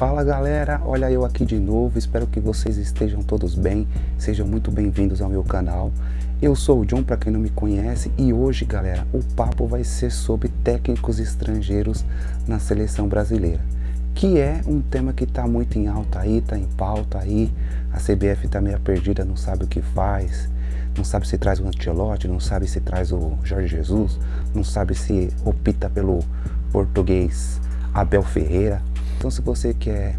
Fala galera, olha eu aqui de novo, espero que vocês estejam todos bem, sejam muito bem-vindos ao meu canal. Eu sou o John, para quem não me conhece, e hoje galera, o papo vai ser sobre técnicos estrangeiros na seleção brasileira, que é um tema que está muito em alta aí, está em pauta aí. A CBF está meio perdida, não sabe o que faz, não sabe se traz o Ancelotti, não sabe se traz o Jorge Jesus, não sabe se opta pelo português Abel Ferreira. Então se você quer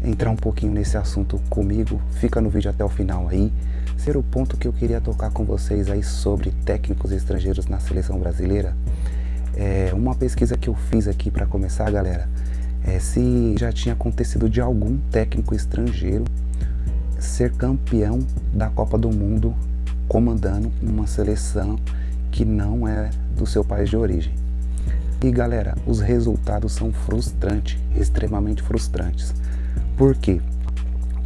entrar um pouquinho nesse assunto comigo, fica no vídeo até o final aí. Ser o ponto que eu queria tocar com vocês aí sobre técnicos estrangeiros na seleção brasileira. Uma pesquisa que eu fiz aqui para começar, galera, se já tinha acontecido de algum técnico estrangeiro ser campeão da Copa do Mundo comandando uma seleção que não é do seu país de origem. E galera, os resultados são frustrantes, extremamente frustrantes. Por quê?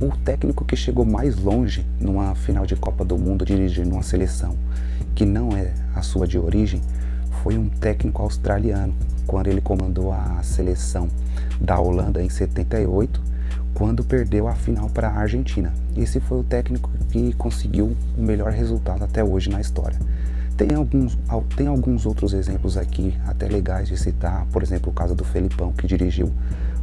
O técnico que chegou mais longe numa final de Copa do Mundo dirigindo uma seleção que não é a sua de origem foi um técnico australiano, quando ele comandou a seleção da Holanda em 78, quando perdeu a final para a Argentina. Esse foi o técnico que conseguiu o melhor resultado até hoje na história. Tem alguns outros exemplos aqui até legais de citar, por exemplo o caso do Felipão, que dirigiu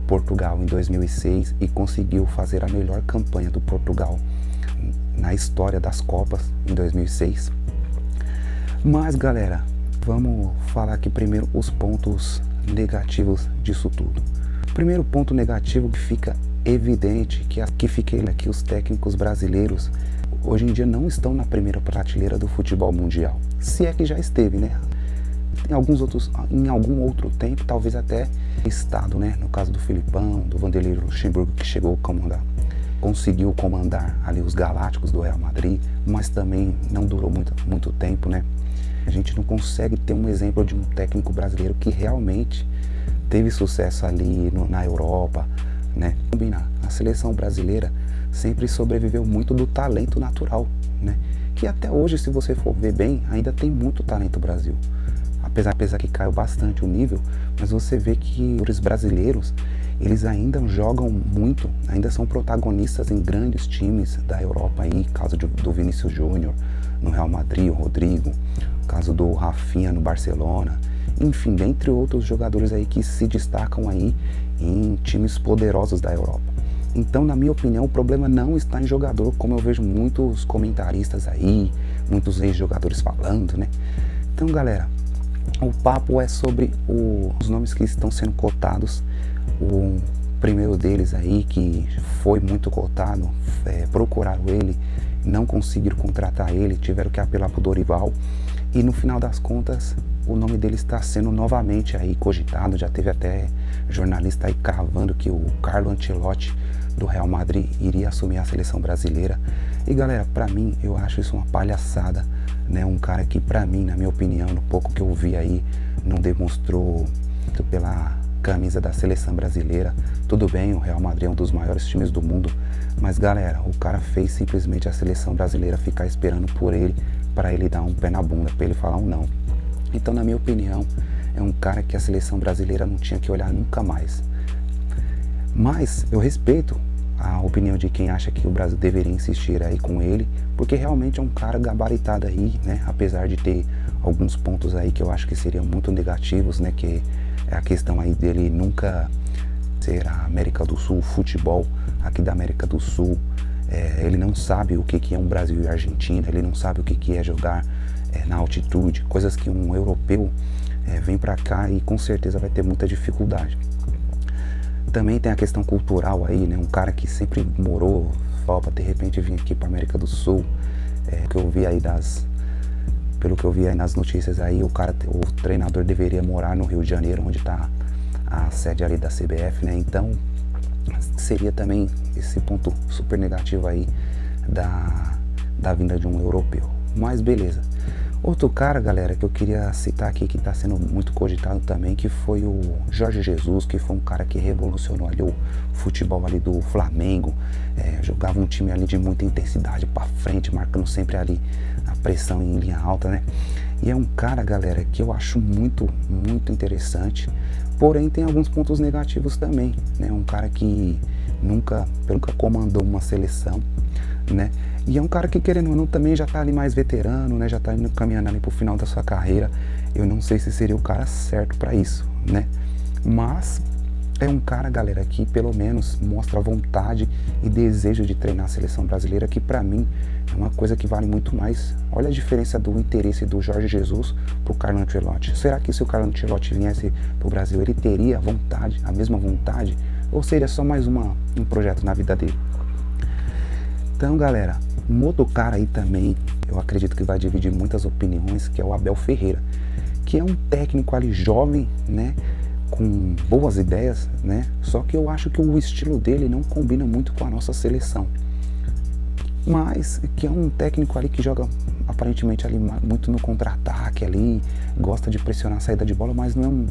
Portugal em 2006 e conseguiu fazer a melhor campanha do Portugal na história das Copas em 2006. Mas galera, vamos falar aqui primeiro os pontos negativos disso tudo. O primeiro ponto negativo que fica evidente que os técnicos brasileiros hoje em dia não estão na primeira prateleira do futebol mundial. Se é que já esteve, né? Em algum outro tempo, talvez até estado, né? No caso do Filipão, do Vanderlei Luxemburgo, que conseguiu comandar ali os Galácticos do Real Madrid, mas também não durou muito tempo, né? A gente não consegue ter um exemplo de um técnico brasileiro que realmente teve sucesso ali na Europa, né? A seleção brasileira sempre sobreviveu muito do talento natural, né? Que até hoje, se você for ver bem, ainda tem muito talento no Brasil. Apesar que caiu bastante o nível, mas você vê que os brasileiros, eles ainda jogam muito, ainda são protagonistas em grandes times da Europa aí, caso do Vinícius Júnior no Real Madrid, o Rodrigo, caso do Rafinha no Barcelona, enfim, dentre outros jogadores aí que se destacam aí em times poderosos da Europa. Então, na minha opinião, o problema não está em jogador, como eu vejo muitos comentaristas aí, muitos ex-jogadores falando, né? Então, galera, o papo é sobre os nomes que estão sendo cotados. O primeiro deles aí, que foi muito cotado, procuraram ele, não conseguiram contratar ele, tiveram que apelar para o Dorival. E no final das contas, o nome dele está sendo novamente aí cogitado. Já teve até jornalista aí cravando que o Carlo Ancelotti do Real Madrid iria assumir a seleção brasileira. E galera, pra mim, eu acho isso uma palhaçada, né? Um cara que pra mim, na minha opinião, no pouco que eu vi aí, não demonstrou muito pela camisa da seleção brasileira. Tudo bem, o Real Madrid é um dos maiores times do mundo, mas galera, o cara fez simplesmente a seleção brasileira ficar esperando por ele, para ele dar um pé na bunda, para ele falar um não. Então, na minha opinião, é um cara que a seleção brasileira não tinha que olhar nunca mais. Mas eu respeito a opinião de quem acha que o Brasil deveria insistir aí com ele, porque realmente é um cara gabaritado aí, né? Apesar de ter alguns pontos aí que eu acho que seriam muito negativos, né? Que é a questão aí dele nunca ser a América do Sul, o futebol aqui da América do Sul. Ele não sabe o que é um Brasil e Argentina, ele não sabe o que é jogar na altitude, coisas que um europeu vem pra cá e com certeza vai ter muita dificuldade. Também tem a questão cultural aí, né? Um cara que sempre morou fora, de repente vir aqui para América do Sul, pelo que eu vi aí nas notícias aí, o treinador deveria morar no Rio de Janeiro, onde está a sede ali da CBF, né? Então seria também esse ponto super negativo aí da vinda de um europeu. Mas beleza. Outro cara, galera, que eu queria citar aqui, que está sendo muito cogitado também, que foi o Jorge Jesus, que foi um cara que revolucionou ali o futebol ali do Flamengo, jogava um time ali de muita intensidade para frente, marcando sempre ali a pressão em linha alta, né? E é um cara, galera, que eu acho muito interessante, Porém tem alguns pontos negativos também, né? Um cara que nunca comandou uma seleção, né? E é um cara que, querendo ou não, também já tá ali mais veterano, né? Já tá indo caminhando ali pro final da sua carreira. Eu não sei se seria o cara certo para isso, né? Mas é um cara, galera, que pelo menos mostra vontade e desejo de treinar a seleção brasileira, que para mim é uma coisa que vale muito mais. Olha a diferença do interesse do Jorge Jesus pro Carlo Ancelotti. Será que se o Carlo Ancelotti viesse pro Brasil, ele teria vontade, a mesma vontade? Ou seria só mais um projeto na vida dele? Então, galera, um outro cara aí também, eu acredito que vai dividir muitas opiniões, que é o Abel Ferreira, que é um técnico ali jovem, né? Com boas ideias, né? Só que eu acho que o estilo dele não combina muito com a nossa seleção. Mas que é um técnico ali que joga aparentemente ali muito no contra-ataque ali, gosta de pressionar a saída de bola, mas não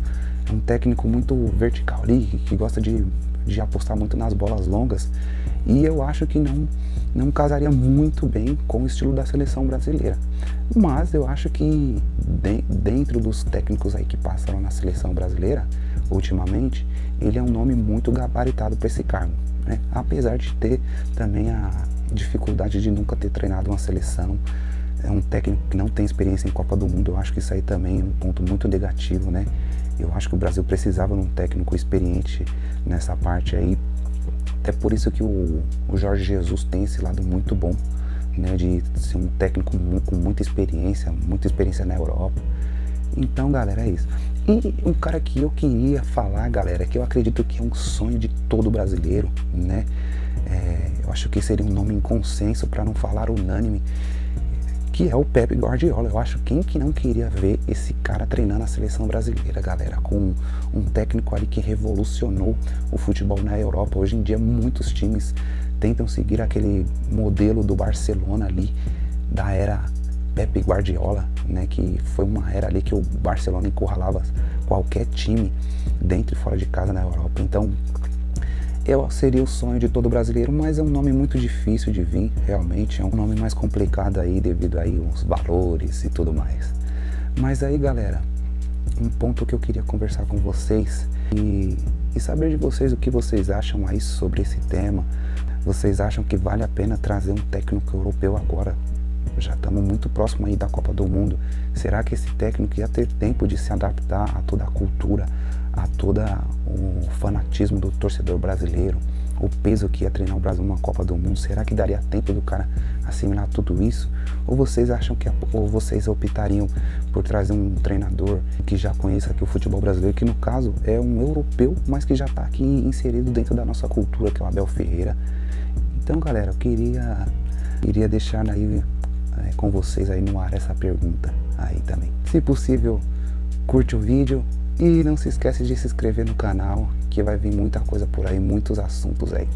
é um técnico muito vertical ali, que gosta de apostar muito nas bolas longas. E eu acho que não casaria muito bem com o estilo da seleção brasileira. Mas eu acho que dentro dos técnicos aí que passaram na seleção brasileira, ultimamente, ele é um nome muito gabaritado para esse cargo, né? Apesar de ter também a dificuldade de nunca ter treinado uma seleção, é um técnico que não tem experiência em Copa do Mundo. Eu acho que isso aí também é um ponto muito negativo, né? Eu acho que o Brasil precisava de um técnico experiente nessa parte aí. Até por isso que o Jorge Jesus tem esse lado muito bom, né, de ser um técnico com muita experiência na Europa. Então, galera, é isso. E um cara que eu queria falar, galera, que eu acredito que é um sonho de todo brasileiro, né? Eu acho que seria um nome em consenso, para não falar unânime, que é o Pep Guardiola. Eu acho que não queria ver esse cara treinando a seleção brasileira, galera, com um técnico ali que revolucionou o futebol na Europa. Hoje em dia muitos times tentam seguir aquele modelo do Barcelona ali, da era Pep Guardiola, né, que foi uma era ali que o Barcelona encurralava qualquer time dentro e fora de casa na Europa. Então seria o sonho de todo brasileiro, mas é um nome muito difícil de vir, realmente é um nome mais complicado aí devido aí aos valores e tudo mais. Mas aí, galera, um ponto que eu queria conversar com vocês e saber de vocês o que vocês acham aí sobre esse tema. Vocês acham que vale a pena trazer um técnico europeu agora? Já estamos muito próximo aí da Copa do Mundo. Será que esse técnico ia ter tempo de se adaptar a toda a cultura, a todo o fanatismo do torcedor brasileiro, o peso que ia treinar o Brasil numa Copa do Mundo? Será que daria tempo do cara assimilar tudo isso? Ou vocês acham ou vocês optariam por trazer um treinador que já conheça aqui o futebol brasileiro, que no caso é um europeu, mas que já está aqui inserido dentro da nossa cultura, que é o Abel Ferreira? Então, galera, eu queria deixar aí com vocês aí no ar essa pergunta aí também. Se possível, curte o vídeo e não se esquece de se inscrever no canal, que vai vir muita coisa por aí, muitos assuntos aí.